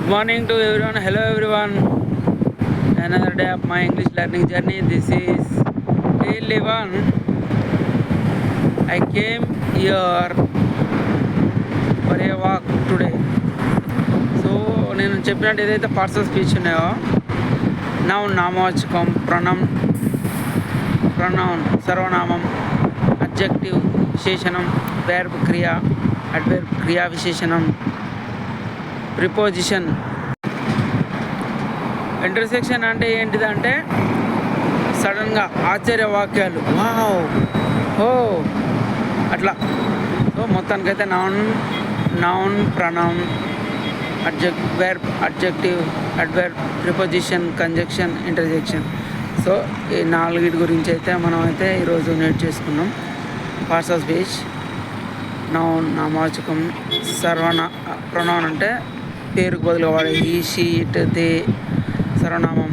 Good morning to everyone. Hello everyone. Another day of my English learning journey. This is day 11. I came here for a walk today. So నేను చెప్పినట్టు ఏదైతే parts of speech ఉన్నాయో noun నామవాచకం, pronoun సర్వనామం, adjective విశేషణం, verb క్రియ, adverb క్రియా విశేషణం, preposition. Intersection అంటే ఏంటిదంటే సడన్గా ఆశ్చర్య వాక్యాలు, వావ్, ఓ, అట్లా. సో మొత్తానికైతే noun pronoun, verb, adjective, adverb, preposition, conjunction, interjection. So ఈ నాలుగిటి గురించి అయితే మనం అయితే ఈరోజు నేర్చేసుకున్నాం. Parts of speech. నౌన్ నామవాచకం, ప్రొనౌన్ అంటే పేరుకు బదులుగా వాడే హీ, షీ, ఇట్, దే. సర్వనామం.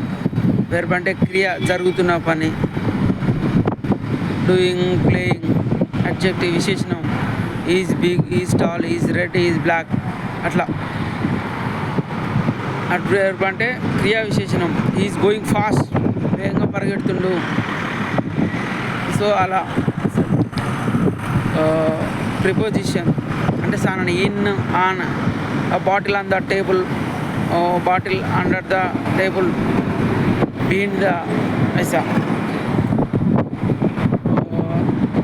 వెర్బ్ అంటే క్రియ, జరుగుతున్న పని, డూయింగ్, ప్లేయింగ్. అడ్జెక్టివ్ విశేషణం, is big, is tall, is red, is black, అట్లా. అడ్వర్బ్ అంటే క్రియా విశేషణం, ఈజ్ గోయింగ్ ఫాస్ట్, వేగంగా పరిగెడుతుండు. సో అలా. ప్రిపోజిషన్ అంటే సానని, in, on, bottle on the table, bottle under the table, beneath, ఐసా.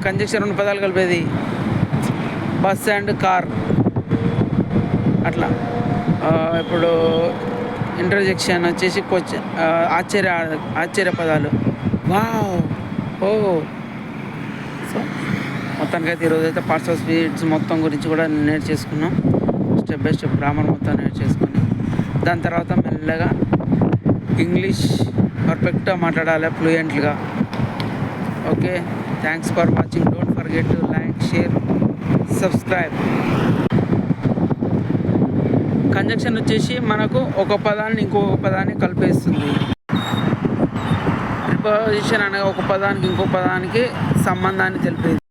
కంజంక్షన్ రెండు పదాలు కలిపేది, బస్ అండ్ కార్, అట్లా. ఇప్పుడు ఇంటర్జెక్షన్ వచ్చేసి ఆశ్చర్య పదాలు, వావ్, ఓ. సో మొత్తానికైతే ఈరోజు అయితే పార్ట్స్ ఆఫ్ స్పీచ్ మొత్తం గురించి కూడా నేర్చేసుకున్నాం. స్టెప్ బై స్టెప్ గ్రామర్ మొత్తం నేర్చేసుకుని దాని తర్వాత మెల్లగా ఇంగ్లీష్ పర్ఫెక్ట్గా మాట్లాడాలి, ఫ్లూయెంట్గా. Okay, thanks for watching. Don't forget to like, share, subscribe. Conjunction వచ్చేసి మనకు ఒక పదాన్ని ఇంకొక పదాన్ని కలిపేస్తుంది. ప్రిపోజిషన్ అనగా ఒక పదానికి ఇంకో పదానికి సంబంధాన్ని తెలిపేది.